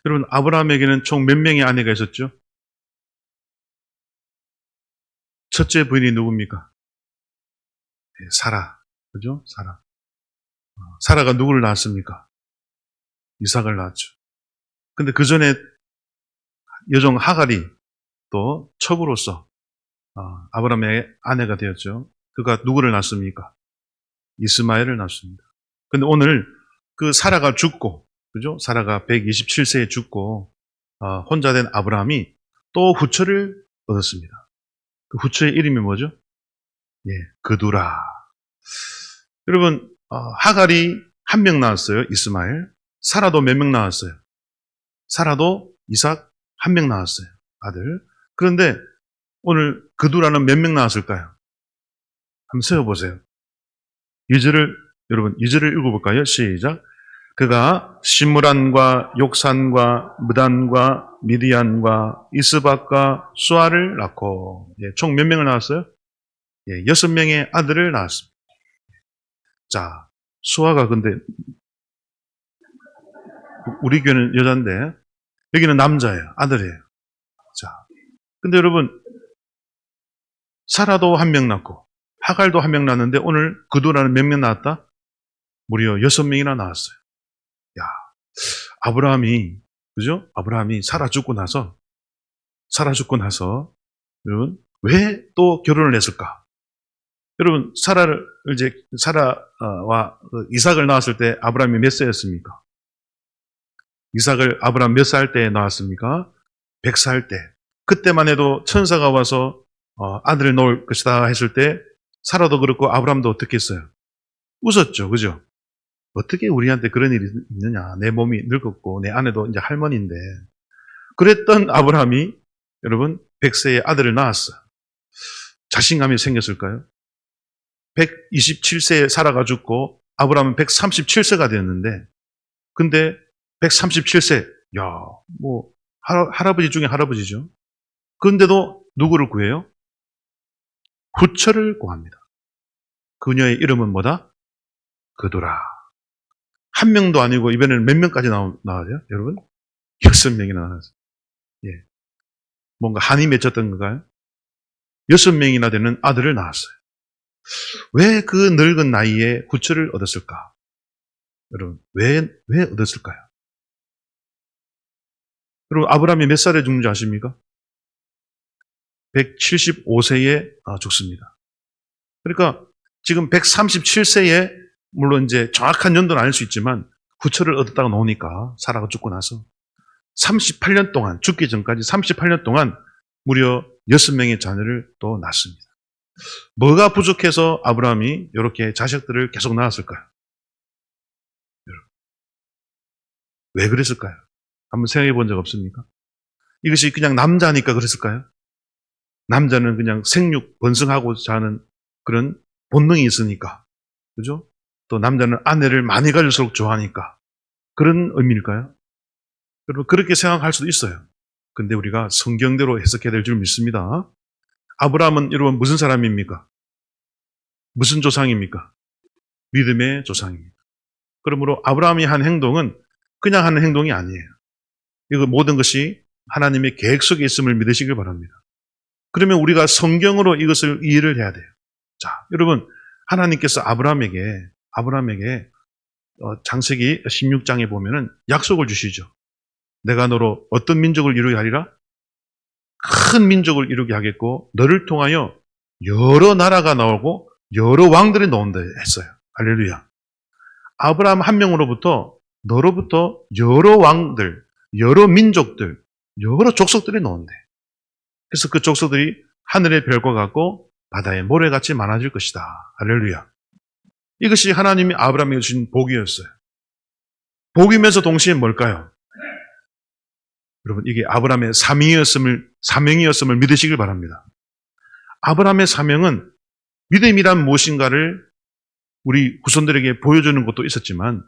여러분, 아브라함에게는 총 몇 명의 아내가 있었죠? 첫째 부인이 누굽니까? 네, 사라. 그죠? 사라. 사라가 누구를 낳았습니까? 이삭을 낳았죠. 근데 그 전에 여종 하갈이 또 첩으로서 아브라함의 아내가 되었죠. 그가 누구를 낳습니까? 이스마엘을 낳습니다. 근데 오늘 그 사라가 죽고, 그죠? 사라가 127세에 죽고, 혼자 된 아브라함이 또 후처를 얻었습니다. 그 후처의 이름이 뭐죠? 예, 그두라. 여러분, 하갈이 한 명 낳았어요, 이스마엘. 사라도 몇 명 낳았어요? 사라도 이삭 한 명 낳았어요, 아들. 그런데 오늘 그두라는 몇 명 낳았을까요? 한번 세어보세요. 여러분, 2절을 읽어볼까요? 시작. 그가 시므란과 욕산과 무단과 미디안과 이스박과 수아를 낳고, 총 몇 명을 낳았어요? 6명의 아들을 낳았습니다. 자, 수아가 근데 우리 교회는 여자인데 여기는 남자예요. 아들이에요. 자, 근데 여러분, 사라도 한 명 낳고 하갈도 한 명 낳았는데 오늘 그두라는 몇 명 낳았다? 무려 6명이나 낳았어요. 야, 아브라함이, 그죠? 아브라함이 사라 죽고 나서 여러분, 왜 또 결혼을 했을까? 여러분, 사라와 이삭을 낳았을 때 아브라함이 몇 세였습니까? 이삭을 아브라함 몇 살 때 낳았습니까? 100살 때. 그때만 해도 천사가 와서 아들을 낳을 것이다 했을 때 사라도 그렇고 아브라함도 어떻게 했어요? 웃었죠. 그죠? 어떻게 우리한테 그런 일이 있느냐. 내 몸이 늙었고 내 아내도 이제 할머니인데. 그랬던 아브라함이 여러분 100세의 아들을 낳았어요. 자신감이 생겼을까요? 127세에 사라가 죽고 아브라함은 137세가 되었는데 근데 137세, 야, 뭐 할아버지 중에 할아버지죠. 그런데도 누구를 구해요? 후처를 구합니다. 그녀의 이름은 뭐다? 그두라. 한 명도 아니고 이번에는 몇 명까지 나와요? 여러분? 6명이나 나왔어요. 예. 뭔가 한이 맺혔던 건가요? 6명이나 되는 아들을 낳았어요. 왜 그 늙은 나이에 후처를 얻었을까? 여러분, 왜 얻었을까요? 여러분, 아브라함이 몇 살에 죽는지 아십니까? 175세에 죽습니다. 그러니까 지금 137세에 물론 이제 정확한 연도는 아닐 수 있지만 후처를 얻었다가 나오니까 사라가 죽고 나서 38년 동안 죽기 전까지 38년 동안 무려 6명의 자녀를 또 낳습니다. 뭐가 부족해서 아브라함이 이렇게 자식들을 계속 낳았을까요? 여러분, 왜 그랬을까요? 한번 생각해 본 적 없습니까? 이것이 그냥 남자니까 그랬을까요? 남자는 그냥 생육, 번성하고자 하는 그런 본능이 있으니까. 그죠? 또 남자는 아내를 많이 가질수록 좋아하니까. 그런 의미일까요? 여러분, 그렇게 생각할 수도 있어요. 근데 우리가 성경대로 해석해야 될 줄 믿습니다. 아브라함은 여러분 무슨 사람입니까? 무슨 조상입니까? 믿음의 조상입니다. 그러므로 아브라함이 한 행동은 그냥 하는 행동이 아니에요. 이거 모든 것이 하나님의 계획 속에 있음을 믿으시길 바랍니다. 그러면 우리가 성경으로 이것을 이해를 해야 돼요. 자, 여러분, 하나님께서 아브라함에게 창세기 16장에 보면은 약속을 주시죠. 내가 너로 어떤 민족을 이루게 하리라? 큰 민족을 이루게 하겠고 너를 통하여 여러 나라가 나오고 여러 왕들이 나온다 했어요. 할렐루야. 아브라함 한 명으로부터 너로부터 여러 왕들, 여러 민족들, 여러 족속들이 나온대. 그래서 그 족속들이 하늘의 별과 같고 바다의 모래같이 많아질 것이다. 할렐루야. 이것이 하나님이 아브라함에게 주신 복이었어요. 복이면서 동시에 뭘까요? 여러분, 이게 아브라함의 사명이었음을 믿으시길 바랍니다. 아브라함의 사명은 믿음이란 무엇인가를 우리 후손들에게 보여주는 것도 있었지만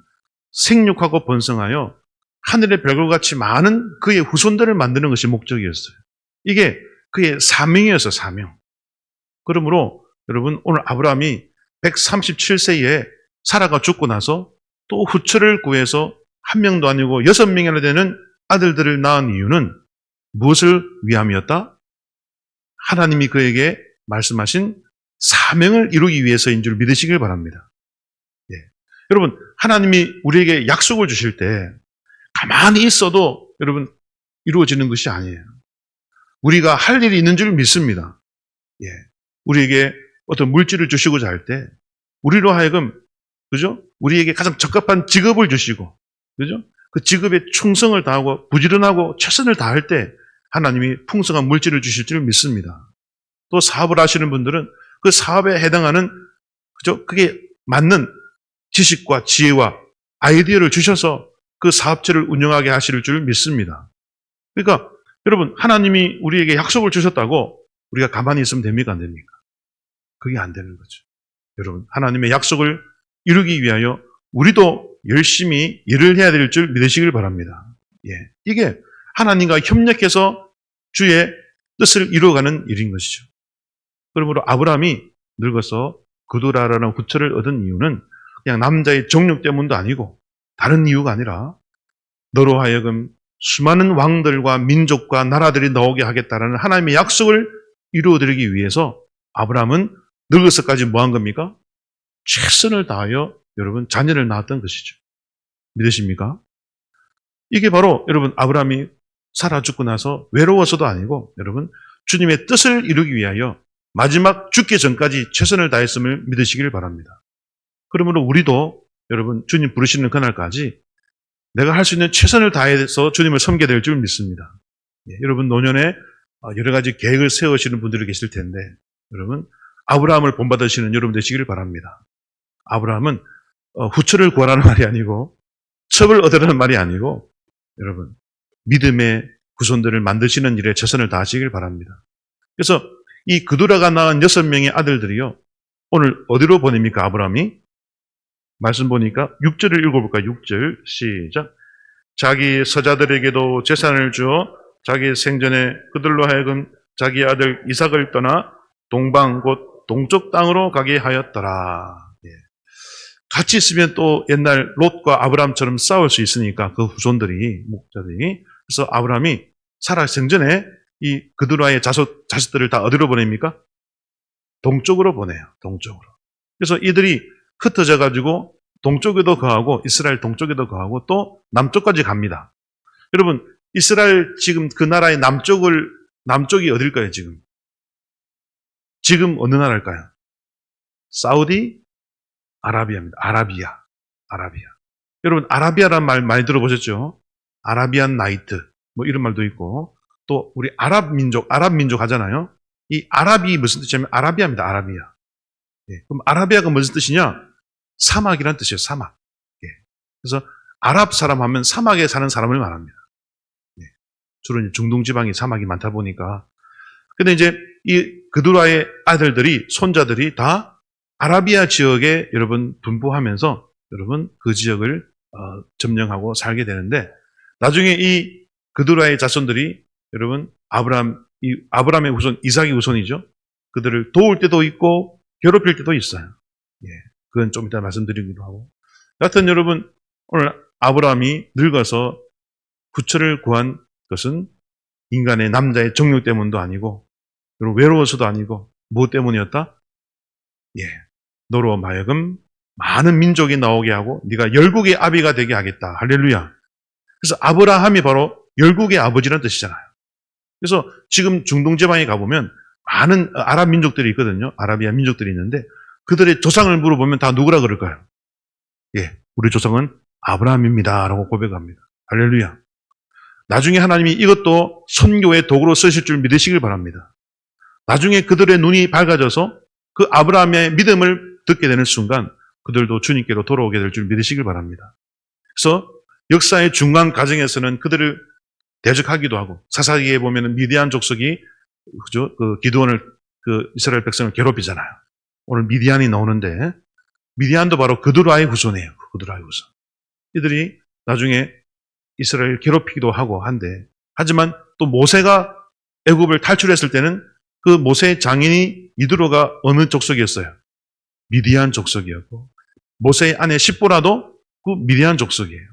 생육하고 번성하여 하늘의 별과 같이 많은 그의 후손들을 만드는 것이 목적이었어요. 이게 그의 사명이었어요, 사명. 그러므로 여러분, 오늘 아브라함이 137세에 사라가 죽고 나서 또 후처를 구해서 한 명도 아니고 6명이나 되는 아들들을 낳은 이유는 무엇을 위함이었다? 하나님이 그에게 말씀하신 사명을 이루기 위해서인 줄 믿으시길 바랍니다. 예. 여러분, 하나님이 우리에게 약속을 주실 때 가만히 있어도 여러분 이루어지는 것이 아니에요. 우리가 할 일이 있는 줄 믿습니다. 예. 우리에게 어떤 물질을 주시고자 할 때 우리로 하여금 그죠? 우리에게 가장 적합한 직업을 주시고 그죠? 그 직업에 충성을 다하고 부지런하고 최선을 다할 때 하나님이 풍성한 물질을 주실 줄 믿습니다. 또 사업을 하시는 분들은 그 사업에 해당하는 그죠? 그게 맞는 지식과 지혜와 아이디어를 주셔서 그 사업체를 운영하게 하실 줄 믿습니다. 그러니까 여러분 하나님이 우리에게 약속을 주셨다고 우리가 가만히 있으면 됩니까? 안 됩니까? 그게 안 되는 거죠. 여러분 하나님의 약속을 이루기 위하여 우리도 열심히 일을 해야 될 줄 믿으시길 바랍니다. 예, 이게 하나님과 협력해서 주의 뜻을 이루어가는 일인 것이죠. 그러므로 아브라함이 늙어서 그두라라는 후처를 얻은 이유는 그냥 남자의 정욕 때문도 아니고 다른 이유가 아니라 너로 하여금 수많은 왕들과 민족과 나라들이 나오게 하겠다라는 하나님의 약속을 이루어드리기 위해서 아브라함은 늙어서까지 뭐 한 겁니까? 최선을 다하여 여러분 자녀를 낳았던 것이죠. 믿으십니까? 이게 바로 여러분 아브라함이 살아 죽고 나서 외로워서도 아니고 여러분 주님의 뜻을 이루기 위하여 마지막 죽기 전까지 최선을 다했음을 믿으시길 바랍니다. 그러므로 우리도 여러분 주님 부르시는 그날까지 내가 할 수 있는 최선을 다해서 주님을 섬기게 될 줄 믿습니다. 예, 여러분 노년에 여러 가지 계획을 세우시는 분들이 계실 텐데 여러분 아브라함을 본받으시는 여러분 되시기를 바랍니다. 아브라함은 후처를 구하라는 말이 아니고 첩을 얻으라는 말이 아니고 여러분 믿음의 후손들을 만드시는 일에 최선을 다하시길 바랍니다. 그래서 이 그두라가 낳은 6명의 아들들이요 오늘 어디로 보냅니까? 아브라함이 말씀 보니까 6절을 읽어볼까요? 6절 시작. 자기 서자들에게도 재산을 주어 자기 생전에 그들로 하여금 자기 아들 이삭을 떠나 동방 곧 동쪽 땅으로 가게 하였더라. 예. 같이 있으면 또 옛날 롯과 아브라함처럼 싸울 수 있으니까 그 후손들이 목자들이 그래서 아브라함이 살아 생전에 이 그두라의 자식들을 다 어디로 보냅니까? 동쪽으로 보내요. 동쪽으로. 그래서 이들이 흩어져 가지고 동쪽에도 거하고 이스라엘 동쪽에도 거하고 또 남쪽까지 갑니다. 여러분 이스라엘 지금 그 나라의 남쪽이 어딜까요 지금? 지금 어느 나라일까요? 사우디 아라비아입니다. 아라비아. 여러분 아라비아라는 말 많이 들어보셨죠? 아라비안 나이트 뭐 이런 말도 있고 또 우리 아랍 민족 하잖아요. 이 아랍이 무슨 뜻이냐면 아라비아입니다. 아라비아. 예, 그럼 아라비아가 무슨 뜻이냐? 사막이란 뜻이에요. 사막. 예, 그래서 아랍 사람 하면 사막에 사는 사람을 말합니다. 예, 주로 중동 지방이 사막이 많다 보니까. 근데 이제 이 그두라의 아들들이 손자들이 다 아라비아 지역에 여러분 분포하면서 여러분 그 지역을 점령하고 살게 되는데 나중에 이 그두라의 자손들이 여러분 아브라함의 후손 이삭이 후손이죠. 그들을 도울 때도 있고 괴롭힐 때도 있어요. 예, 그건 좀 이따 말씀드리기도 하고. 여하튼 여러분 오늘 아브라함이 늙어서 부처를 구한 것은 인간의 남자의 정욕 때문도 아니고 외로워서도 아니고 무엇 때문이었다? 예, 너로 하여금 많은 민족이 나오게 하고 네가 열국의 아비가 되게 하겠다. 할렐루야. 그래서 아브라함이 바로 열국의 아버지라는 뜻이잖아요. 그래서 지금 중동 지방에 가보면 많은 아랍 민족들이 있거든요. 아라비아 민족들이 있는데 그들의 조상을 물어보면 다 누구라 그럴까요? 예, 우리 조상은 아브라함입니다. 라고 고백합니다. 할렐루야. 나중에 하나님이 이것도 선교의 도구로 쓰실 줄 믿으시길 바랍니다. 나중에 그들의 눈이 밝아져서 그 아브라함의 믿음을 듣게 되는 순간 그들도 주님께로 돌아오게 될 줄 믿으시길 바랍니다. 그래서 역사의 중간 과정에서는 그들을 대적하기도 하고 사사기에 보면 미디안 족속이 그죠? 그 기드온을 이스라엘 백성을 괴롭히잖아요. 오늘 미디안이 나오는데 미디안도 바로 그두라의 후손이에요. 그두라의 후손. 이들이 나중에 이스라엘 괴롭히기도 하고 한데 하지만 또 모세가 애굽을 탈출했을 때는 그 모세의 장인이 이드로가 어느 족속이었어요? 미디안 족속이었고 모세의 아내 십보라도 그 미디안 족속이에요.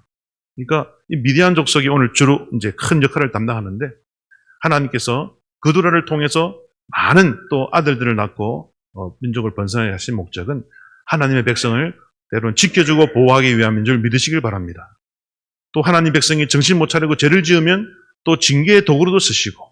그러니까 이 미디안 족속이 오늘 주로 이제 큰 역할을 담당하는데 하나님께서 그두라를 통해서 많은 또 아들들을 낳고 민족을 번성하게 하신 목적은 하나님의 백성을 때로는 지켜주고 보호하기 위함인 줄 믿으시길 바랍니다. 또 하나님 백성이 정신 못 차리고 죄를 지으면 또 징계의 도구로도 쓰시고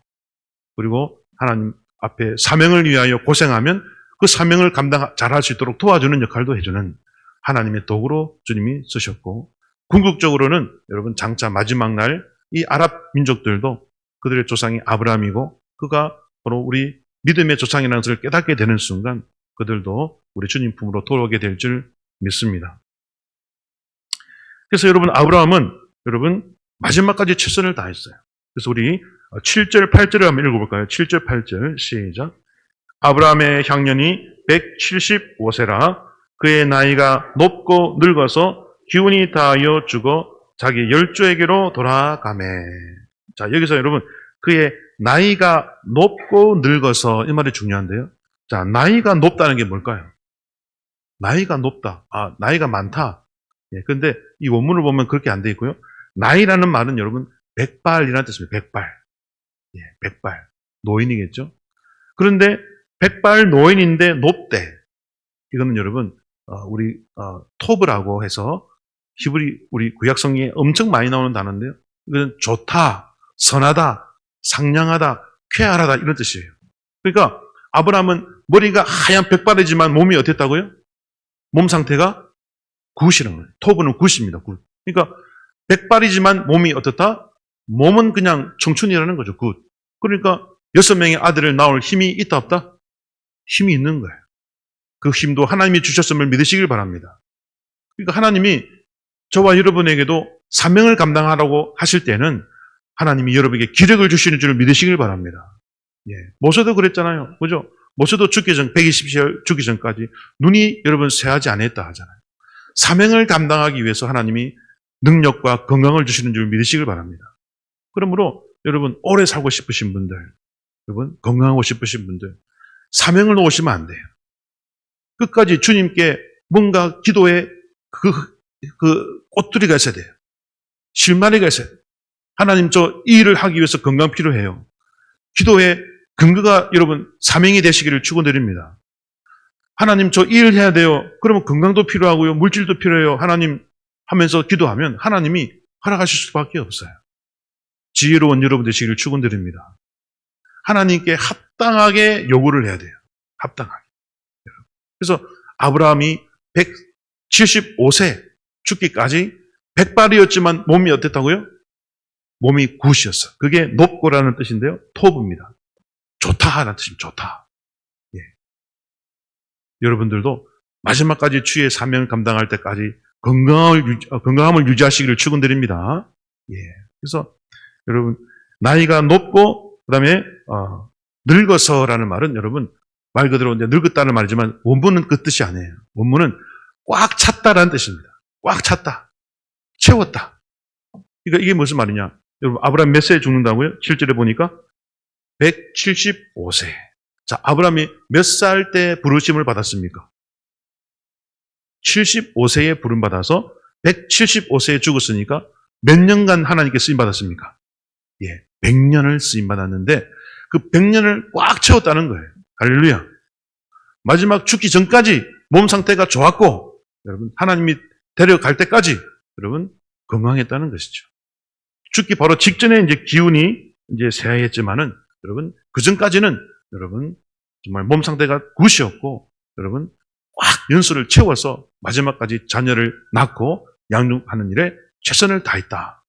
그리고 하나님 앞에 사명을 위하여 고생하면 그 사명을 잘할 수 있도록 도와주는 역할도 해주는 하나님의 도구로 주님이 쓰셨고 궁극적으로는 여러분 장차 마지막 날 이 아랍 민족들도 그들의 조상이 아브라함이고 그가 바로 우리 믿음의 조상이라는 것을 깨닫게 되는 순간 그들도 우리 주님 품으로 돌아오게 될 줄 믿습니다. 그래서 여러분 아브라함은 여러분 마지막까지 최선을 다했어요. 그래서 우리 7절 8절을 한번 읽어볼까요? 7절 8절 시작. 아브라함의 향년이 175세라 그의 나이가 높고 늙어서 기운이 다하여 죽어 자기 열조에게로 돌아가매. 자, 여기서 여러분 그의 나이가 높고 늙어서 이 말이 중요한데요. 자, 나이가 높다는 게 뭘까요? 나이가 높다. 아, 나이가 많다. 예, 근데 이 원문을 보면 그렇게 안 돼 있고요. 나이라는 말은 여러분 백발이라는 뜻입니다. 백발. 예, 백발. 노인이겠죠? 그런데 백발 노인인데 높대. 이거는 여러분 우리 토브라고 해서 히브리 우리 구약 성경에 엄청 많이 나오는 단어인데요. 이건 좋다, 선하다, 상냥하다, 쾌활하다 이런 뜻이에요. 그러니까 아브라함은 머리가 하얀 백발이지만 몸이 어땠다고요? 몸 상태가 굿이라는 거예요. 토브는 굿입니다. 굿. 그러니까 백발이지만 몸이 어떻다? 몸은 그냥 청춘이라는 거죠. 굿. 그러니까 6명의 아들을 낳을 힘이 있다 없다? 힘이 있는 거예요. 그 힘도 하나님이 주셨음을 믿으시길 바랍니다. 그러니까 하나님이 저와 여러분에게도 사명을 감당하라고 하실 때는 하나님이 여러분에게 기력을 주시는 줄 믿으시길 바랍니다. 예. 모세도 그랬잖아요. 그죠? 모세도 120세 죽기 전까지 눈이 여러분 새하지 않았다 하잖아요. 사명을 감당하기 위해서 하나님이 능력과 건강을 주시는 줄 믿으시길 바랍니다. 그러므로 여러분 오래 살고 싶으신 분들, 여러분 건강하고 싶으신 분들 사명을 놓으시면 안 돼요. 끝까지 주님께 뭔가 기도에 그 꼬투리가 있어야 돼요. 실마리가 있어야 돼요. 하나님 저 이 일을 하기 위해서 건강 필요해요. 기도에 근거가 여러분 사명이 되시기를 축원드립니다. 하나님 저 이 일 해야 돼요. 그러면 건강도 필요하고요. 물질도 필요해요. 하나님 하면서 기도하면 하나님이 허락하실 수밖에 없어요. 지혜로운 여러분 되시기를 축원드립니다. 하나님께 합당하게 요구를 해야 돼요. 합당하게. 그래서 아브라함이 175세 죽기까지 백발이었지만 몸이 어땠다고요? 몸이 굿이었어. 그게 높고라는 뜻인데요. 토브입니다. 좋다라는 뜻입니다. 좋다. 예. 여러분들도 마지막까지 주의 사명을 감당할 때까지 건강함을 유지하시기를 축원드립니다. 예. 그래서 여러분 나이가 높고 그다음에 늙어서라는 말은 여러분 말 그대로 이제 늙었다는 말이지만 원문은 그 뜻이 아니에요. 원문은 꽉 찼다라는 뜻입니다. 꽉 찼다. 채웠다. 그러니까 이게 무슨 말이냐? 여러분 아브라함 몇 세에 죽는다고요? 7절에 보니까 175세. 자, 아브라함이 몇 살 때 부르심을 받았습니까? 75세에 부름 받아서 175세에 죽었으니까 몇 년간 하나님께 쓰임 받았습니까? 예, 100년을 쓰임 받았는데 그 100년을 꽉 채웠다는 거예요. 할렐루야. 마지막 죽기 전까지 몸 상태가 좋았고 여러분 하나님이 데려갈 때까지 여러분 건강했다는 것이죠. 죽기 바로 직전에 이제 기운이 이제 쇠하였지만은 여러분 그 전까지는 여러분 정말 몸 상태가 굿이었고 여러분 꽉 연수를 채워서 마지막까지 자녀를 낳고 양육하는 일에 최선을 다했다.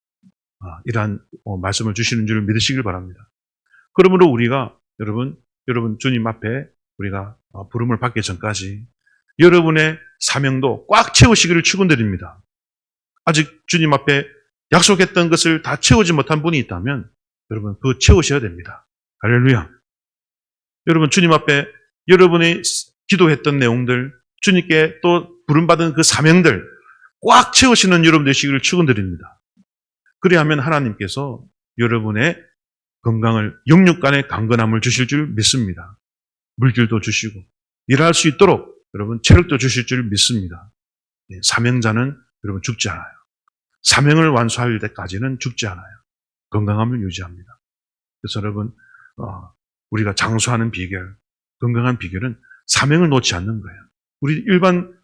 이러한 말씀을 주시는 줄 믿으시길 바랍니다. 그러므로 우리가 여러분 주님 앞에 우리가 부름을 받기 전까지 여러분의 사명도 꽉 채우시기를 축원드립니다. 아직 주님 앞에 약속했던 것을 다 채우지 못한 분이 있다면 여러분 그거 채우셔야 됩니다. 할렐루야. 여러분 주님 앞에 여러분이 기도했던 내용들 주님께 또 부름받은 그 사명들 꽉 채우시는 여러분 되시기를 축원드립니다. 그래야만 하나님께서 여러분의 건강을 영육간의 강건함을 주실 줄 믿습니다. 물질도 주시고 일할 수 있도록 여러분 체력도 주실 줄 믿습니다. 사명자는 여러분 죽지 않아요. 사명을 완수할 때까지는 죽지 않아요. 건강함을 유지합니다. 그래서 여러분, 우리가 장수하는 비결, 건강한 비결은 사명을 놓지 않는 거예요. 우리 일반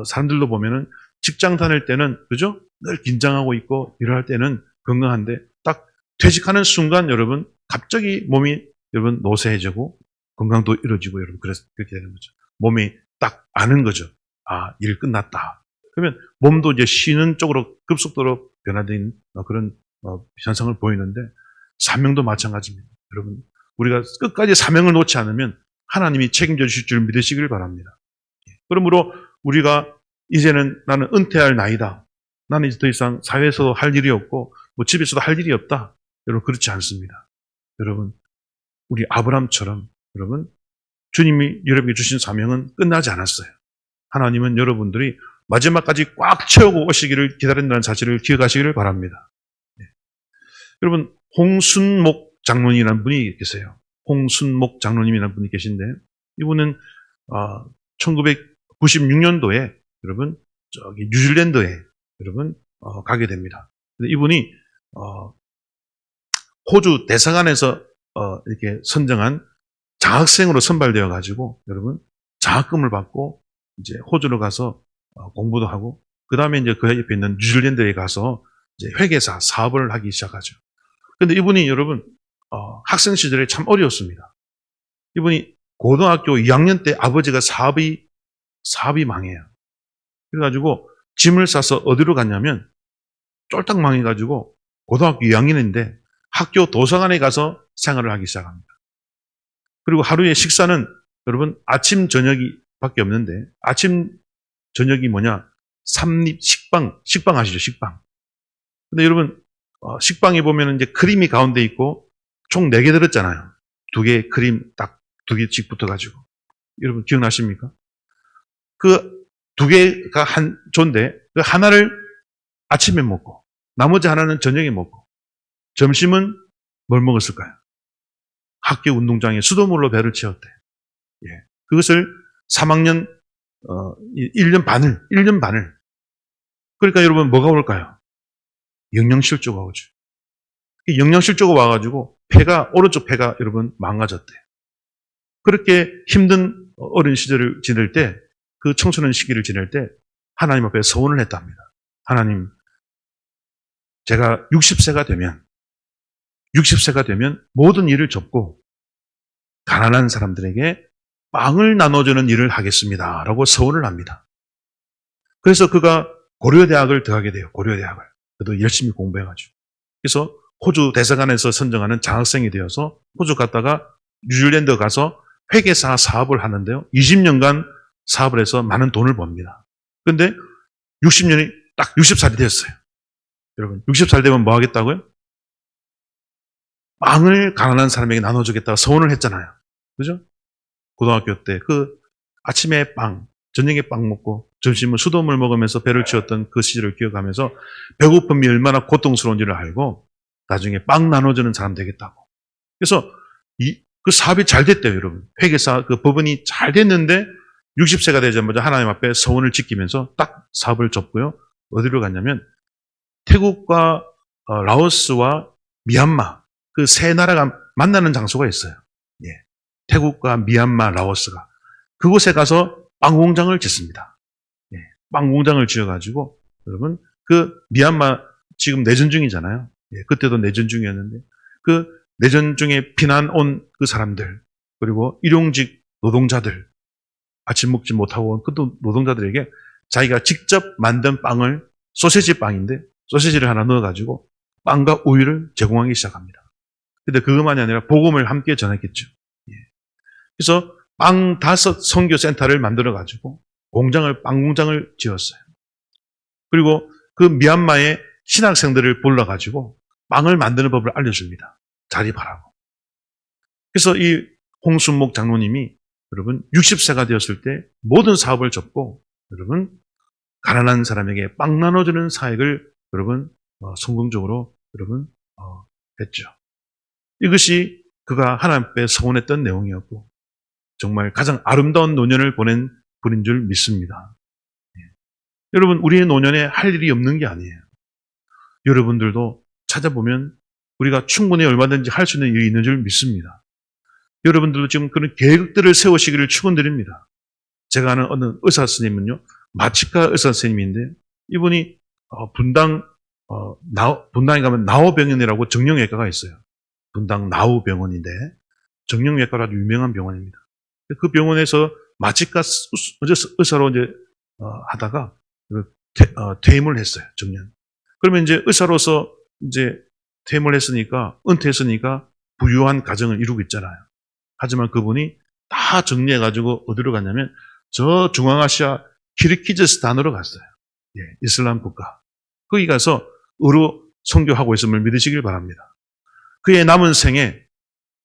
사람들도 보면은 직장 다닐 때는, 그죠? 늘 긴장하고 있고 일할 때는 건강한데 딱 퇴직하는 순간 여러분 갑자기 몸이 여러분 노쇠해지고 건강도 이루어지고 여러분 그렇게 되는 거죠. 몸이 딱 아는 거죠. 아, 일 끝났다. 그러면 몸도 이제 쉬는 쪽으로 급속도로 변화된 그런 현상을 보이는데 사명도 마찬가지입니다. 여러분, 우리가 끝까지 사명을 놓지 않으면 하나님이 책임져 주실 줄 믿으시길 바랍니다. 그러므로 우리가 이제는 나는 은퇴할 나이다. 나는 이제 더 이상 사회에서도 할 일이 없고 뭐 집에서도 할 일이 없다. 여러분, 그렇지 않습니다. 여러분, 우리 아브람처럼 여러분, 주님이 여러분에게 주신 사명은 끝나지 않았어요. 하나님은 여러분들이 마지막까지 꽉 채우고 오시기를 기다린다는 사실을 기억하시기를 바랍니다. 네. 여러분, 홍순목 장로님이라는 분이 계세요. 홍순목 장로님이라는 분이 계신데 이분은 1996년도에 여러분 저기 뉴질랜드에 여러분 가게 됩니다. 이분이 호주 대사관에서 이렇게 선정한 장학생으로 선발되어 가지고 여러분 장학금을 받고 이제 호주로 가서 공부도 하고 그 다음에 이제 그 옆에 있는 뉴질랜드에 가서 이제 회계사 사업을 하기 시작하죠. 그런데 이분이 여러분 학생 시절에 참 어려웠습니다. 이분이 고등학교 2학년 때 아버지가 사업이 망해요. 그래가지고 짐을 싸서 어디로 갔냐면 쫄딱 망해가지고 고등학교 2학년인데 학교 도서관에 가서 생활을 하기 시작합니다. 그리고 하루에 식사는 여러분 아침 저녁이 밖에 없는데 아침 저녁이 뭐냐? 삼립 식빵 아시죠? 식빵. 근데 여러분 식빵에 보면 이제 크림이 가운데 있고 총 4개 들었잖아요. 2개 크림 딱 2개씩 붙어가지고. 여러분 기억나십니까? 그 2개가 한 조인데 그 하나를 아침에 먹고 나머지 하나는 저녁에 먹고 점심은 뭘 먹었을까요? 학교 운동장에 수돗물로 배를 채웠대. 예. 그것을 3학년 1년 반을. 그러니까 여러분 뭐가 올까요? 영양실조가 오죠. 영양실조가 와가지고 오른쪽 폐가 여러분 망가졌대요. 그렇게 힘든 어린 시절을 지낼 때, 그 청소년 시기를 지낼 때 하나님 앞에 서원을 했답니다. 하나님, 제가 60세가 되면 모든 일을 접고 가난한 사람들에게 빵을 나눠주는 일을 하겠습니다. 라고 서원을 합니다. 그래서 그가 고려대학을 들어가게 돼요. 고려대학을. 그래도 열심히 공부해가지고. 그래서 호주 대사관에서 선정하는 장학생이 되어서 호주 갔다가 뉴질랜드 가서 회계사 사업을 하는데요. 20년간 사업을 해서 많은 돈을 법니다. 그런데 60년이 딱 60살이 되었어요. 여러분, 60살 되면 뭐 하겠다고요? 빵을 가난한 사람에게 나눠주겠다고 서원을 했잖아요. 그죠? 고등학교 때 그 아침에 빵, 저녁에 빵 먹고 점심은 수돗물 먹으면서 배를 채웠던 그 시절을 기억하면서 배고픔이 얼마나 고통스러운지를 알고 나중에 빵 나눠주는 사람 되겠다고. 그래서 그 사업이 잘 됐대요, 여러분. 회계사 그 법원이 잘 됐는데 60세가 되자마자 하나님 앞에 서원을 지키면서 딱 사업을 접고요. 어디로 갔냐면 태국과 라오스와 미얀마 그 세 나라가 만나는 장소가 있어요. 예. 태국과 미얀마, 라오스가 그곳에 가서 빵 공장을 짓습니다. 예. 빵 공장을 지어가지고 여러분 그 미얀마 지금 내전 중이잖아요. 예. 그때도 내전 중이었는데 그 내전 중에 피난 온 그 사람들 그리고 일용직 노동자들 아침 먹지 못하고 온 그 노동자들에게 자기가 직접 만든 빵을 소시지 빵인데 소시지를 하나 넣어가지고 빵과 우유를 제공하기 시작합니다. 근데 그것만이 아니라 복음을 함께 전했겠죠. 예. 그래서 빵 5 선교센터를 만들어가지고 빵 공장을 지었어요. 그리고 그 미얀마의 신학생들을 불러가지고 빵을 만드는 법을 알려줍니다. 자립하라고. 그래서 이 홍순목 장로님이 여러분 60세가 되었을 때 모든 사업을 접고 여러분 가난한 사람에게 빵 나눠주는 사역을 여러분 성공적으로 여러분 했죠. 이것이 그가 하나님 앞에 서원했던 내용이었고 정말 가장 아름다운 노년을 보낸 분인 줄 믿습니다. 예. 여러분 우리의 노년에 할 일이 없는 게 아니에요. 여러분들도 찾아보면 우리가 충분히 얼마든지 할 수 있는 일이 있는 줄 믿습니다. 여러분들도 지금 그런 계획들을 세우시기를 축원드립니다. 제가 아는 어느 의사 선생님은요, 마취과 의사 선생님인데 이분이 분당에 가면 나우병원이라고 정형외과가 있어요. 분당 나우병원인데 정형외과로 아주 유명한 병원입니다. 그 병원에서 마취과 의사로 이제 하다가 퇴임을 했어요. 정년. 그러면 이제 의사로서 이제 퇴임을 했으니까, 은퇴했으니까 부유한 가정을 이루고 있잖아요. 하지만 그분이 다 정리해가지고 어디로 갔냐면 저 중앙아시아 키르기즈스탄으로 갔어요. 예, 이슬람 국가. 거기 가서 의로 선교하고 있음을 믿으시길 바랍니다. 그의 남은 생에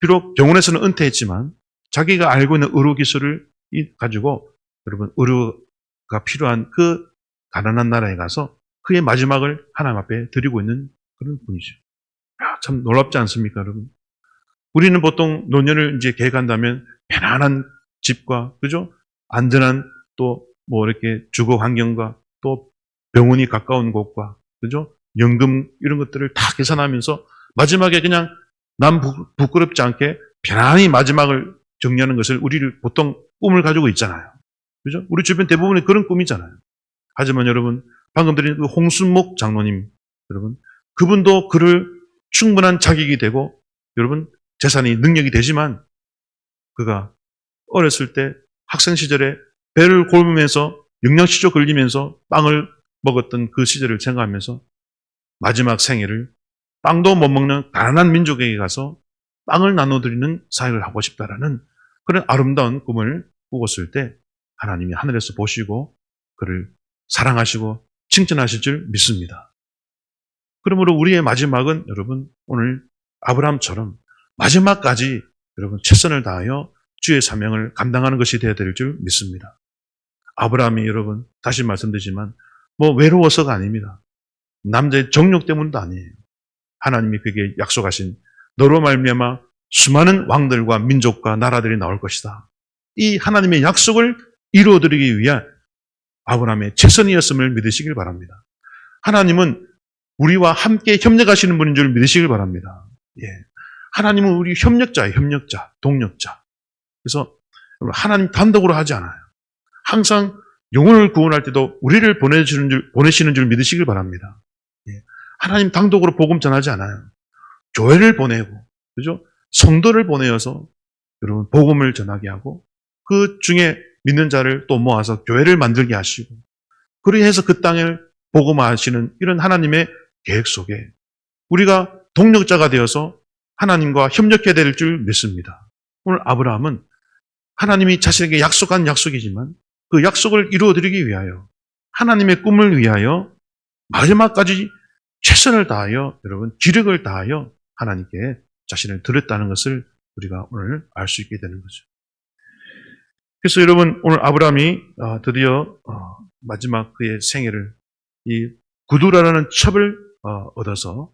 비록 병원에서는 은퇴했지만 자기가 알고 있는 의료 기술을 가지고 여러분 의료가 필요한 그 가난한 나라에 가서 그의 마지막을 하나님 앞에 드리고 있는 그런 분이죠. 참 놀랍지 않습니까, 여러분? 우리는 보통 노년을 이제 계획한다면 편안한 집과, 그죠? 안전한 또 뭐 이렇게 주거 환경과 또 병원이 가까운 곳과, 그죠? 연금 이런 것들을 다 계산하면서 마지막에 그냥 남 부끄럽지 않게 편안히 마지막을 정리하는 것을 우리를 보통 꿈을 가지고 있잖아요. 그죠? 우리 주변 대부분이 그런 꿈이잖아요. 하지만 여러분, 방금 드린 그 홍순목 장로님, 여러분, 그분도 그를 충분한 자격이 되고, 여러분, 재산이 능력이 되지만, 그가 어렸을 때 학생 시절에 배를 곪으면서 영양실조 걸리면서 빵을 먹었던 그 시절을 생각하면서 마지막 생애를 빵도 못 먹는 가난한 민족에게 가서 빵을 나눠드리는 사역을 하고 싶다라는 그런 아름다운 꿈을 꾸었을 때 하나님이 하늘에서 보시고 그를 사랑하시고 칭찬하실 줄 믿습니다. 그러므로 우리의 마지막은 여러분 오늘 아브라함처럼 마지막까지 여러분 최선을 다하여 주의 사명을 감당하는 것이 되어야 될 줄 믿습니다. 아브라함이 여러분 다시 말씀드리지만 뭐 외로워서가 아닙니다. 남자의 정욕 때문도 아니에요. 하나님이 그에게 약속하신 너로 말미암아 수많은 왕들과 민족과 나라들이 나올 것이다. 이 하나님의 약속을 이루어드리기 위한 아브라함의 최선이었음을 믿으시길 바랍니다. 하나님은 우리와 함께 협력하시는 분인 줄 믿으시길 바랍니다. 예. 하나님은 우리 협력자예요. 협력자, 동력자. 그래서 하나님 단독으로 하지 않아요. 항상 영혼을 구원할 때도 우리를 보내시는 줄 믿으시길 바랍니다. 예. 하나님 단독으로 복음 전하지 않아요. 교회를 보내고, 그죠? 성도를 보내어서 여러분 복음을 전하게 하고 그 중에 믿는 자를 또 모아서 교회를 만들게 하시고 그렇게 해서 그 땅을 복음화하시는 이런 하나님의 계획 속에 우리가 동력자가 되어서 하나님과 협력해야 될 줄 믿습니다. 오늘 아브라함은 하나님이 자신에게 약속한 약속이지만 그 약속을 이루어드리기 위하여 하나님의 꿈을 위하여 마지막까지 최선을 다하여 여러분 기력을 다하여 하나님께 자신을 드렸다는 것을 우리가 오늘 알 수 있게 되는 거죠. 그래서 여러분 오늘 아브라함이 드디어 마지막 그의 생애를 이 구두라라는 첩을 얻어서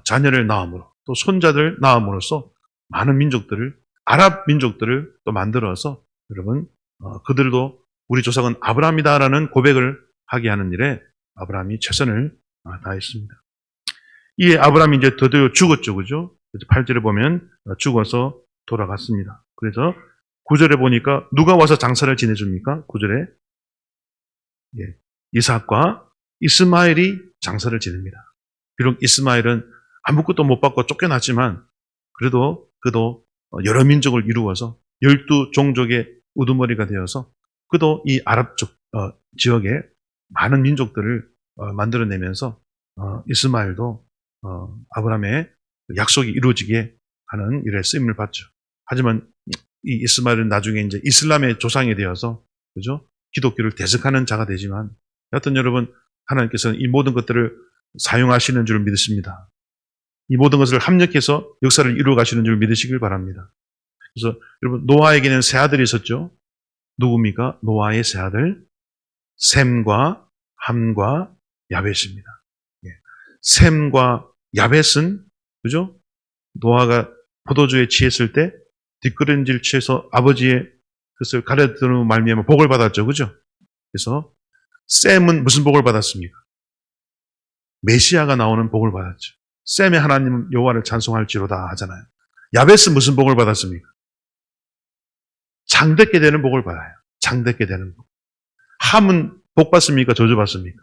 자녀를 낳음으로 또 손자들 낳음으로써 많은 민족들을 아랍 민족들을 또 만들어서 여러분 그들도 우리 조상은 아브라함이다라는 고백을 하게 하는 일에 아브라함이 최선을 다했습니다. 이에 아브라함이 이제 드디어 죽었죠, 그죠? 8절에 보면 죽어서 돌아갔습니다. 그래서 9절에 보니까 누가 와서 장사를 지내줍니까? 9절에 이삭과 이스마엘이 장사를 지냅니다. 비록 이스마엘은 아무것도 못 받고 쫓겨났지만 그래도 그도 여러 민족을 이루어서 12종족의 우두머리가 되어서 그도 이 아랍 쪽 지역에 많은 민족들을 만들어내면서 이스마엘도 아브라함의 약속이 이루어지게 하는 일에 쓰임을 받죠. 하지만 이 이스마엘은 나중에 이제 이슬람의 조상이 되어서 그죠? 기독교를 대적하는 자가 되지만 여하튼 여러분 하나님께서는 이 모든 것들을 사용하시는 줄 믿으십니다. 이 모든 것을 합력해서 역사를 이루어 가시는 줄 믿으시길 바랍니다. 그래서 여러분 노아에게는 세 아들이 있었죠. 누굽니까? 노아의 세 아들 셈과 함과 야벳입니다. 셈과 야벳은 그죠? 노아가 포도주에 취했을 때 뒷걸음질 취해서 아버지의 그것을 가르치는 말미암아 복을 받았죠, 그죠? 그래서 셈은 무슨 복을 받았습니까? 메시아가 나오는 복을 받았죠. 셈의 하나님 여호와를 찬송할지로다 하잖아요. 야베스 무슨 복을 받았습니까? 장대께 되는 복을 받아요. 장대께 되는 복. 함은 복 받습니까? 저주 받습니까?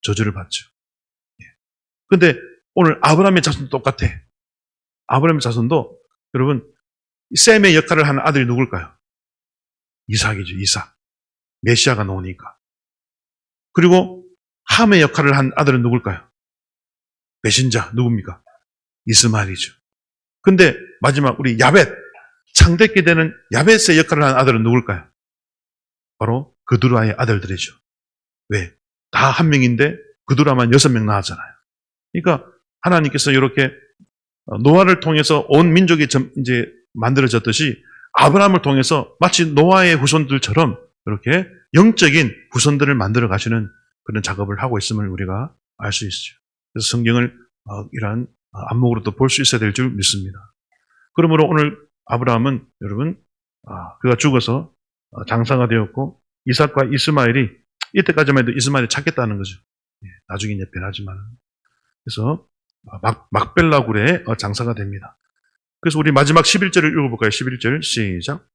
저주를 받죠. 근데 오늘 아브라함의 자손도 똑같아. 아브라함의 자손도 여러분 셈의 역할을 하는 아들이 누굴까요? 이삭이죠. 이삭. 메시아가 나오니까. 그리고 함의 역할을 한 아들은 누굴까요? 배신자 누굽니까? 이스마엘이죠. 근데 마지막 우리 야벳, 창대께 되는 야벳의 역할을 한 아들은 누굴까요? 바로 그두라의 아들들이죠. 왜? 다 한 명인데 그두라만 6명 낳았잖아요. 그러니까 하나님께서 이렇게 노아를 통해서 온 민족이 이제 만들어졌듯이 아브라함을 통해서 마치 노아의 후손들처럼 이렇게 영적인 후손들을 만들어 가시는 그런 작업을 하고 있음을 우리가 알 수 있어요. 그래서 성경을 이러한 안목으로도 볼 수 있어야 될 줄 믿습니다. 그러므로 오늘 아브라함은 여러분 그가 죽어서 장사가 되었고 이삭과 이스마엘이 이때까지만 해도 이스마엘이 찾겠다는 거죠. 나중에 이제 변하지만 그래서 막벨라 굴에 장사가 됩니다. 그래서 우리 마지막 11절을 읽어볼까요? 11절 시작.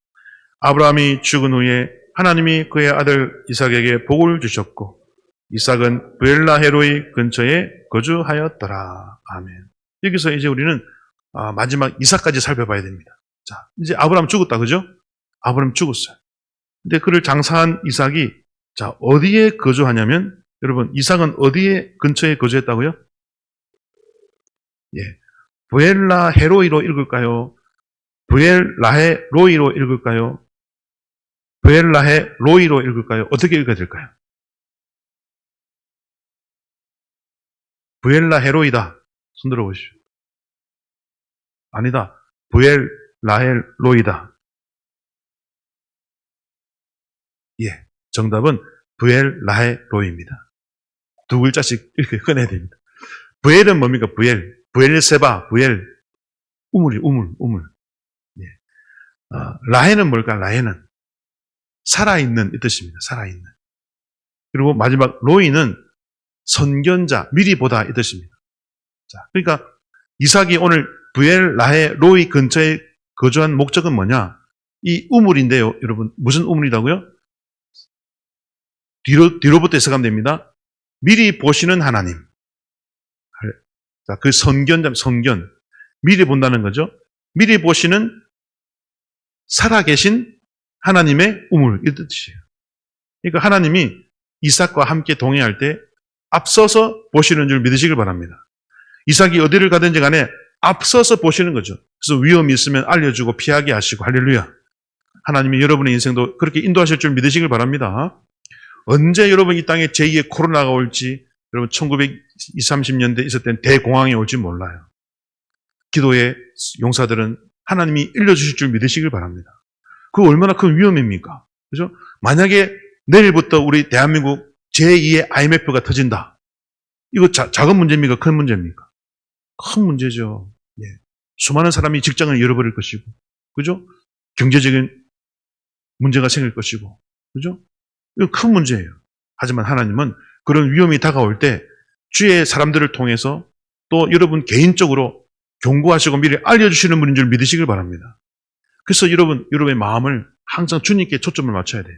아브라함이 죽은 후에 하나님이 그의 아들 이삭에게 복을 주셨고 이삭은 브엘라헤로이 근처에 거주하였더라. 아멘. 여기서 이제 우리는 마지막 이삭까지 살펴봐야 됩니다. 자, 이제 아브라함 죽었다, 그죠? 아브라함 죽었어요. 근데 그를 장사한 이삭이 자 어디에 거주하냐면 여러분 이삭은 어디에 근처에 거주했다고요? 예, 브엘라헤로이로 읽을까요? 브엘라헤로이로 읽을까요? 브엘라헤로이로 읽을까요? 어떻게 읽어야 될까요? 브엘라헤로이다. 손 들어보시오. 아니다. 브엘라헤로이다. 예, 정답은 브엘라헤로이입니다. 두 글자씩 이렇게 꺼내야 됩니다. 브엘은 뭡니까? 브엘세바, 브엘. 우물. 예. 라헤는 뭘까? 라헤는 살아있는 이 뜻입니다. 살아있는. 그리고 마지막 로이는 선견자, 미리 보다 이 뜻입니다. 자, 그러니까 이삭이 오늘 브엘라헤 로이 근처에 거주한 목적은 뭐냐? 이 우물인데요, 여러분 무슨 우물이라고요? 뒤로부터 해석하면 됩니다. 미리 보시는 하나님. 자, 그 선견, 미리 본다는 거죠. 미리 보시는 살아계신 하나님의 우물 이 뜻이에요. 그러니까 하나님이 이삭과 함께 동행할 때 앞서서 보시는 줄 믿으시길 바랍니다. 이삭이 어디를 가든지 간에 앞서서 보시는 거죠. 그래서 위험이 있으면 알려주고 피하게 하시고 할렐루야. 하나님이 여러분의 인생도 그렇게 인도하실 줄 믿으시길 바랍니다. 언제 여러분 이 땅에 제2의 코로나가 올지 여러분 1920, 30년대 있었던 대공황이 올지 몰라요. 기도의 용사들은 하나님이 일러주실 줄 믿으시길 바랍니다. 그거 얼마나 큰 위험입니까? 그죠? 만약에 내일부터 우리 대한민국 제2의 IMF가 터진다. 이거 작은 문제입니까? 큰 문제입니까? 큰 문제죠. 예. 수많은 사람이 직장을 잃어버릴 것이고, 그죠? 경제적인 문제가 생길 것이고, 그죠? 이거 큰 문제예요. 하지만 하나님은 그런 위험이 다가올 때 주의 사람들을 통해서 또 여러분 개인적으로 경고하시고 미리 알려주시는 분인 줄 믿으시길 바랍니다. 그래서 여러분의 마음을 항상 주님께 초점을 맞춰야 돼요.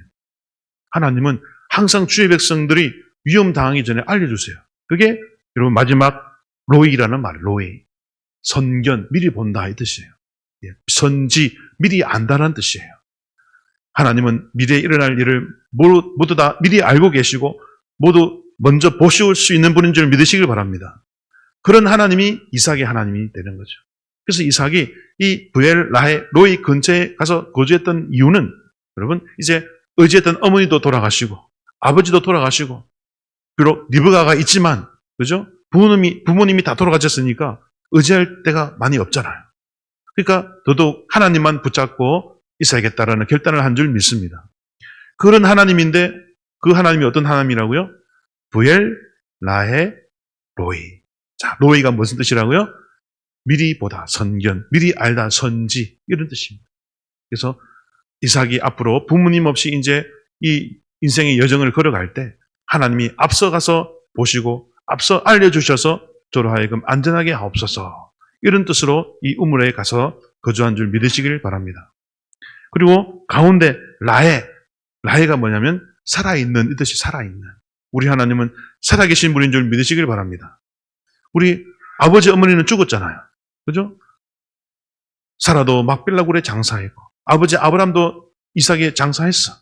하나님은 항상 주의 백성들이 위험 당하기 전에 알려주세요. 그게 여러분 마지막 로이라는 말, 로이. 선견, 미리 본다 이 뜻이에요. 선지, 미리 안다는 뜻이에요. 하나님은 미래에 일어날 일을 모두 다 미리 알고 계시고 모두 먼저 보실 수 있는 분인 줄 믿으시길 바랍니다. 그런 하나님이 이삭의 하나님이 되는 거죠. 그래서 이삭이 이 브엘라헤 로이 근처에 가서 거주했던 이유는 여러분 이제 의지했던 어머니도 돌아가시고 아버지도 돌아가시고 비록 리브가가 있지만 그죠? 부모님이 다 돌아가셨으니까 의지할 데가 많이 없잖아요. 그러니까 더더욱 하나님만 붙잡고 있어야겠다라는 결단을 한 줄 믿습니다. 그런 하나님인데 그 하나님이 어떤 하나님이라고요? 브엘라헤 로이. 자, 로이가 무슨 뜻이라고요? 미리 보다, 선견, 미리 알다, 선지 이런 뜻입니다. 그래서 이삭이 앞으로 부모님 없이 이제 이 인생의 여정을 걸어갈 때 하나님이 앞서가서 보시고 앞서 알려주셔서 저로 하여금 안전하게 하옵소서. 이런 뜻으로 이 우물에 가서 거주한 줄 믿으시길 바랍니다. 그리고 가운데 라해가 뭐냐면 살아있는, 이 뜻이 살아있는. 우리 하나님은 살아계신 분인 줄 믿으시길 바랍니다. 우리 아버지 어머니는 죽었잖아요. 그죠? 사라도 막벨라굴에 장사했고, 아버지 아브람도 이삭에 장사했어.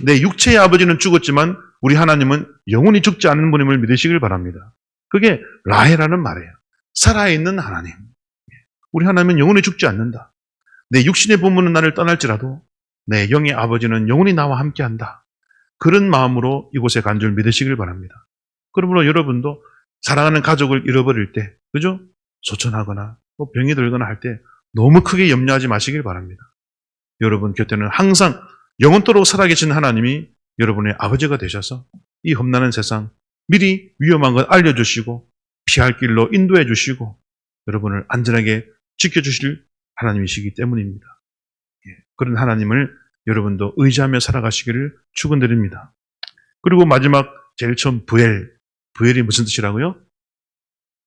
내 육체의 아버지는 죽었지만 우리 하나님은 영원히 죽지 않는 분임을 믿으시길 바랍니다. 그게 라해라는 말이에요. 살아있는 하나님. 우리 하나님은 영원히 죽지 않는다. 내 육신의 부모는 나를 떠날지라도 내 영의 아버지는 영원히 나와 함께한다. 그런 마음으로 이곳에 간 줄 믿으시길 바랍니다. 그러므로 여러분도 사랑하는 가족을 잃어버릴 때, 그죠? 소천하거나 병이 들거나 할 때 너무 크게 염려하지 마시길 바랍니다. 여러분 곁에는 항상 영원토록 살아계신 하나님이 여러분의 아버지가 되셔서 이 험난한 세상 미리 위험한 것 알려주시고 피할 길로 인도해 주시고 여러분을 안전하게 지켜주실 하나님이시기 때문입니다. 그런 하나님을 여러분도 의지하며 살아가시기를 축원드립니다. 그리고 마지막 제일 처음 부엘이 무슨 뜻이라고요?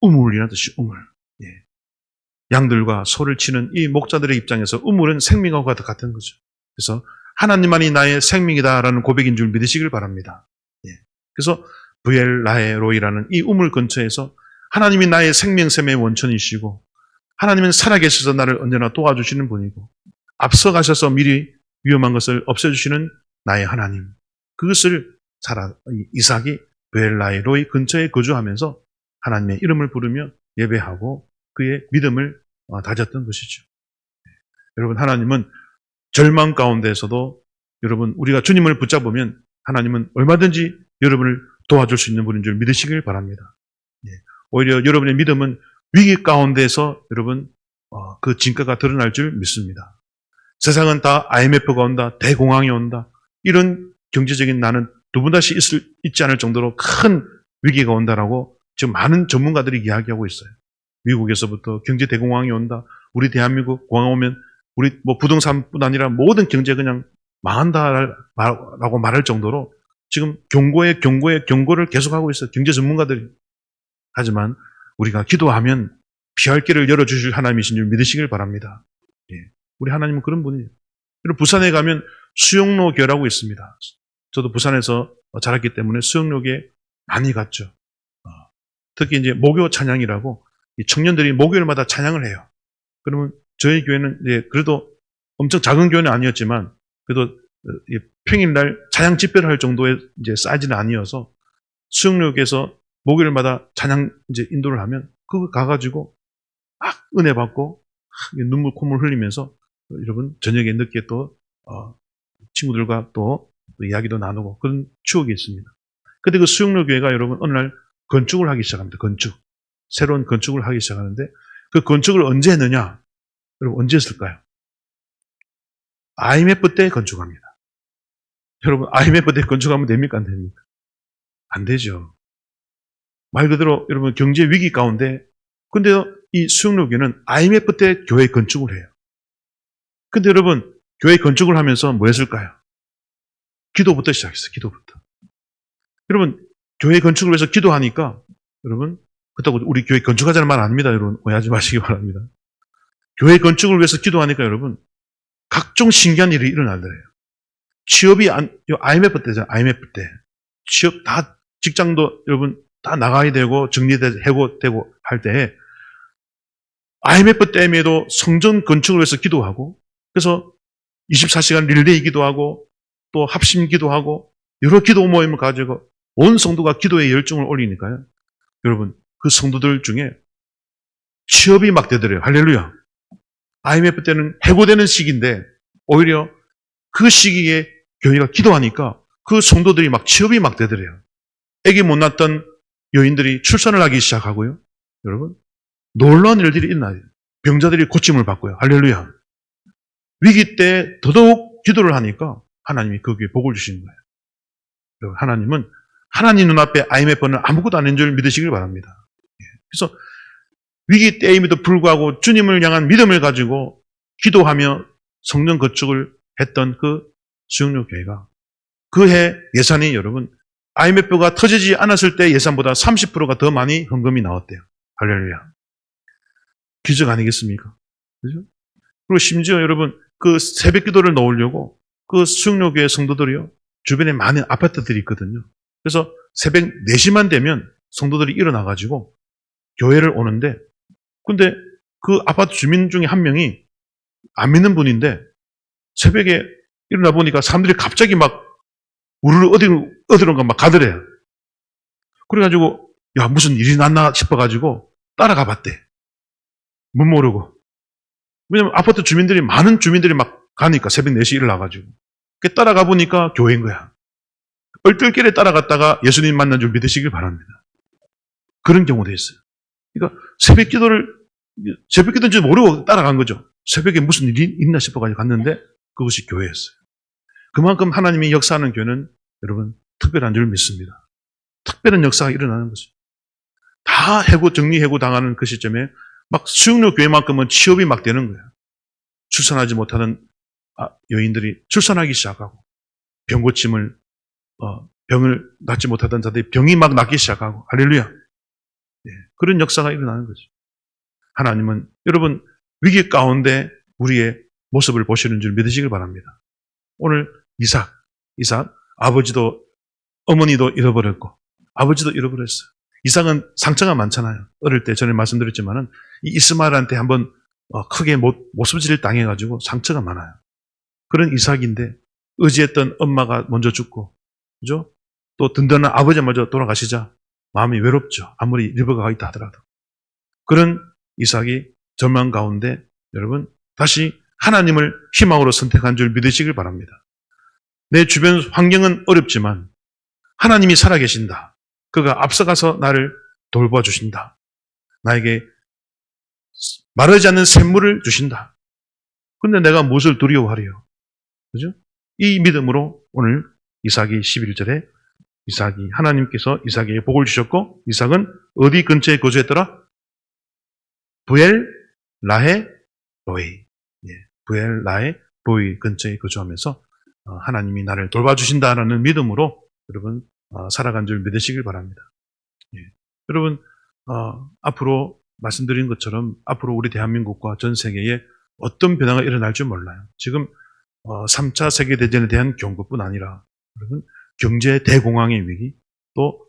우물이라는 뜻이 우물. 양들과 소를 치는 이 목자들의 입장에서 우물은 생명과 같은 거죠. 그래서 하나님만이 나의 생명이다라는 고백인 줄 믿으시길 바랍니다. 그래서 부엘라헤로이라는 이 우물 근처에서 하나님이 나의 생명샘의 원천이시고 하나님은 살아계셔서 나를 언제나 도와주시는 분이고 앞서가셔서 미리 위험한 것을 없애주시는 나의 하나님. 그것을 이삭이 부엘라헤로이 근처에 거주하면서 하나님의 이름을 부르며 예배하고 그의 믿음을 다졌던 것이죠. 여러분, 하나님은 절망 가운데에서도 여러분 우리가 주님을 붙잡으면 하나님은 얼마든지 여러분을 도와줄 수 있는 분인 줄 믿으시길 바랍니다. 오히려 여러분의 믿음은 위기 가운데에서 여러분 그 진가가 드러날 줄 믿습니다. 세상은 다 IMF가 온다, 대공황이 온다, 이런 경제적인 난은 두 번 다시 있지 않을 정도로 큰 위기가 온다라고 지금 많은 전문가들이 이야기하고 있어요. 미국에서부터 경제 대공황이 온다, 우리 대한민국 공황 오면 우리 부동산뿐 아니라 모든 경제 그냥 망한다라고 말할 정도로 지금 경고를 계속하고 있어요. 경제 전문가들이. 하지만 우리가 기도하면 피할 길을 열어주실 하나님이신 줄 믿으시길 바랍니다. 우리 하나님은 그런 분이에요. 그리고 부산에 가면 수영로교라고 있습니다. 저도 부산에서 자랐기 때문에 수영로교에 많이 갔죠. 특히 이제 목요 찬양이라고 청년들이 목요일마다 찬양을 해요. 그러면 저희 교회는 그래도 엄청 작은 교회는 아니었지만 그래도 평일날 찬양 집회를 할 정도의 이제 사이즈는 아니어서 수영역에서 목요일마다 찬양 이제 인도를 하면 그거 가가지고 막 은혜 받고 눈물 콧물 흘리면서 여러분 저녁에 늦게 또 친구들과 또 이야기도 나누고 그런 추억이 있습니다. 근데 그 수영로 교회가 여러분 어느 날 건축을 하기 시작합니다. 새로운 건축을 하기 시작하는데 그 건축을 언제 했느냐? 여러분 언제 했을까요? IMF 때 건축합니다. 여러분 IMF 때 건축하면 됩니까? 안 됩니까? 안 되죠. 말 그대로 여러분 경제 위기 가운데 근데 이 수영로 교회는 IMF 때 교회 건축을 해요. 근데 여러분 교회 건축을 하면서 뭐 했을까요? 기도부터 시작했어요. 기도부터. 여러분 교회 건축을 위해서 기도하니까 여러분 그렇다고 우리 교회 건축하자는 말 아닙니다. 여러분 오해하지 마시기 바랍니다. 교회 건축을 위해서 기도하니까 여러분 각종 신기한 일이 일어나더래요. 취업이 IMF 때잖아요. IMF 때 취업 다 직장도 여러분 다 나가야 되고 정리되고 해고되고 할 때 IMF 때에도 성전 건축을 위해서 기도하고 그래서 24시간 릴레이 기도하고 또 합심 기도하고 여러 기도 모임을 가지고 온 성도가 기도에 열정을 올리니까요. 여러분 그 성도들 중에 취업이 막 되더래요. 할렐루야. IMF 때는 해고되는 시기인데 오히려 그 시기에 교회가 기도하니까 그 성도들이 막 취업이 막 되더래요. 아기 못 낳았던 여인들이 출산을 하기 시작하고요. 여러분 놀라운 일들이 일어나요. 병자들이 고침을 받고요. 할렐루야. 위기 때 더더욱 기도를 하니까 하나님이 거기에 복을 주시는 거예요. 여러분, 하나님은 하나님 눈앞에 IMF는 아무것도 아닌 줄 믿으시길 바랍니다. 그래서 위기 때임에도 불구하고 주님을 향한 믿음을 가지고 기도하며 성전 건축을 했던 그 수영로 교회가 그 해 예산이 여러분 IMF가 터지지 않았을 때 예산보다 30%가 더 많이 헌금이 나왔대요. 할렐루야. 기적 아니겠습니까? 그죠? 그리고 심지어 여러분, 그 새벽 기도를 넣으려고 그 수영료교회 성도들이요, 주변에 많은 아파트들이 있거든요. 그래서 새벽 4시만 되면 성도들이 일어나가지고 교회를 오는데, 근데 그 아파트 주민 중에 한 명이 안 믿는 분인데, 새벽에 일어나 보니까 사람들이 갑자기 막 우르르 어디론가 막 가더래요. 그래가지고, 야, 무슨 일이 났나 싶어가지고 따라가 봤대. 못 모르고. 왜냐면 아파트 주민들이, 많은 주민들이 막 가니까 새벽 4시 일어나가지고. 따라가 보니까 교회인 거야. 얼떨결에 따라갔다가 예수님 만난 줄 믿으시길 바랍니다. 그런 경우도 있어요. 그러니까 새벽 기도인 줄 모르고 따라간 거죠. 새벽에 무슨 일이 있나 싶어가지고 갔는데 그것이 교회였어요. 그만큼 하나님이 역사하는 교회는 여러분 특별한 줄 믿습니다. 특별한 역사가 일어나는 거죠. 다 정리해고 당하는 그 시점에 막 수용료 교회만큼은 취업이 막 되는 거예요. 출산하지 못하는 여인들이 출산하기 시작하고, 병을 낫지 못하던 자들이 병이 막 낫기 시작하고, 할렐루야. 예, 그런 역사가 일어나는 거죠. 하나님은 여러분 위기 가운데 우리의 모습을 보시는 줄 믿으시길 바랍니다. 오늘 이삭 아버지도 어머니도 잃어버렸고 아버지도 잃어버렸어요. 이삭은 상처가 많잖아요. 어릴 때 전에 말씀드렸지만은 이 이스마엘한테 한번 크게 모습질을 당해가지고 상처가 많아요. 그런 이삭인데 의지했던 엄마가 먼저 죽고, 그죠? 또 든든한 아버지가 먼저 돌아가시자 마음이 외롭죠. 아무리 리버가 있다 하더라도. 그런 이삭이 절망 가운데 여러분 다시 하나님을 희망으로 선택한 줄 믿으시길 바랍니다. 내 주변 환경은 어렵지만 하나님이 살아계신다. 그가 앞서가서 나를 돌봐주신다. 나에게 마르지 않는 샘물을 주신다. 그런데 내가 무엇을 두려워하리요? 그죠? 이 믿음으로 오늘 이삭이 11절에 하나님께서 이삭에게 복을 주셨고, 이삭은 어디 근처에 거주했더라? 부엘 라헤 로이. 부엘 라헤 로이 근처에 거주하면서 하나님이 나를 돌봐주신다라는 믿음으로 여러분 살아간 줄 믿으시길 바랍니다. 여러분 앞으로 말씀드린 것처럼 앞으로 우리 대한민국과 전 세계에 어떤 변화가 일어날지 몰라요. 지금 3차 세계대전에 대한 경고뿐 아니라 여러분 경제 대공황의 위기, 또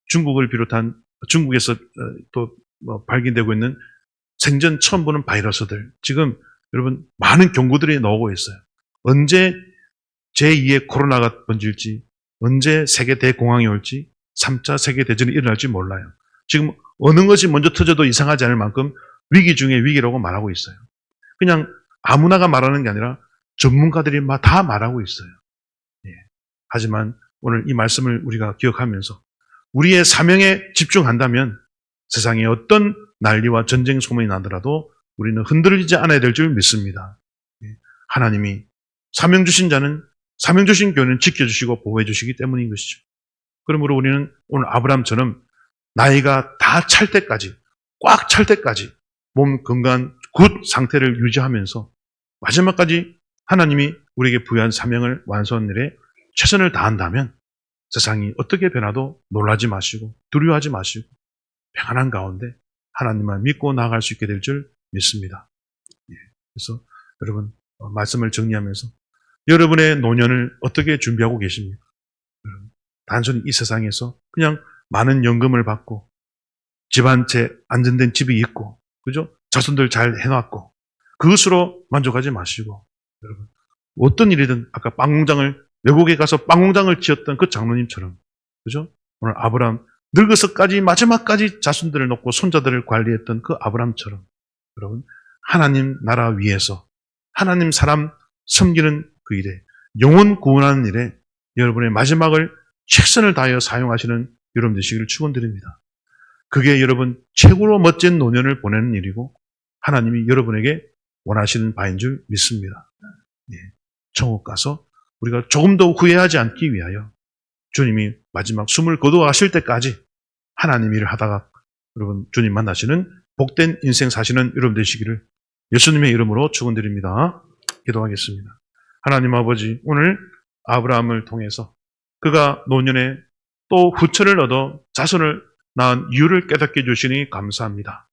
중국을 비롯한 중국에서 또 발견되고 있는 생전 처음 보는 바이러스들, 지금 여러분 많은 경고들이 나오고 있어요. 언제 제2의 코로나가 번질지, 언제 세계 대공황이 올지, 3차 세계대전이 일어날지 몰라요. 지금 어느 것이 먼저 터져도 이상하지 않을 만큼 위기 중에 위기라고 말하고 있어요. 그냥 아무나가 말하는 게 아니라 전문가들이 다 말하고 있어요. 하지만 오늘 이 말씀을 우리가 기억하면서 우리의 사명에 집중한다면 세상에 어떤 난리와 전쟁 소문이 나더라도 우리는 흔들리지 않아야 될 줄 믿습니다. 하나님이 사명 주신 자는, 사명 주신 교회는 지켜주시고 보호해 주시기 때문인 것이죠. 그러므로 우리는 오늘 아브라함처럼 나이가 다 찰 때까지, 꽉 찰 때까지 몸 건강한 굿 상태를 유지하면서 마지막까지 하나님이 우리에게 부여한 사명을 완수하는 일에 최선을 다한다면 세상이 어떻게 변화도 놀라지 마시고 두려워하지 마시고 평안한 가운데 하나님만 믿고 나아갈 수 있게 될 줄 믿습니다. 그래서 여러분 말씀을 정리하면서 여러분의 노년을 어떻게 준비하고 계십니까? 단순히 이 세상에서 그냥 많은 연금을 받고 집안 안전된 집이 있고, 그죠? 자손들 잘 해놨고 그것으로 만족하지 마시고 여러분 어떤 일이든 아까 외국에 가서 빵 공장을 지었던 그 장로님처럼, 그죠? 오늘 아브라함 늙어서까지 마지막까지 자손들을 놓고 손자들을 관리했던 그 아브라함처럼 여러분 하나님 나라 위에서 하나님 사람 섬기는 그 일에, 영혼 구원하는 일에 여러분의 마지막을 최선을 다하여 사용하시는 여러분 되시기를 축원드립니다. 그게 여러분 최고로 멋진 노년을 보내는 일이고 하나님이 여러분에게 원하시는 바인 줄 믿습니다. 천국 가서 우리가 조금 더 후회하지 않기 위하여 주님이 마지막 숨을 거두어가실 때까지 하나님 일을 하다가 여러분 주님 만나시는 복된 인생 사시는 여러분 되시기를 예수님의 이름으로 축원드립니다. 기도하겠습니다. 하나님 아버지, 오늘 아브라함을 통해서 그가 노년에 또 후처를 얻어 자손을 낳은 이유를 깨닫게 해주시니 감사합니다.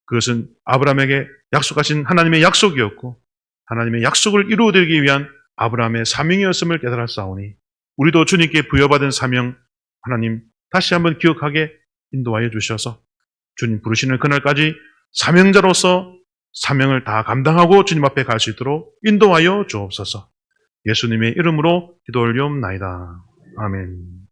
그것은 아브라함에게 약속하신 하나님의 약속이었고 하나님의 약속을 이루어드리기 위한 아브라함의 사명이었음을 깨달았사오니 우리도 주님께 부여받은 사명 하나님 다시 한번 기억하게 인도하여 주셔서 주님 부르시는 그날까지 사명자로서 사명을 다 감당하고 주님 앞에 갈 수 있도록 인도하여 주옵소서. 예수님의 이름으로 기도 올리옵나이다. 아멘.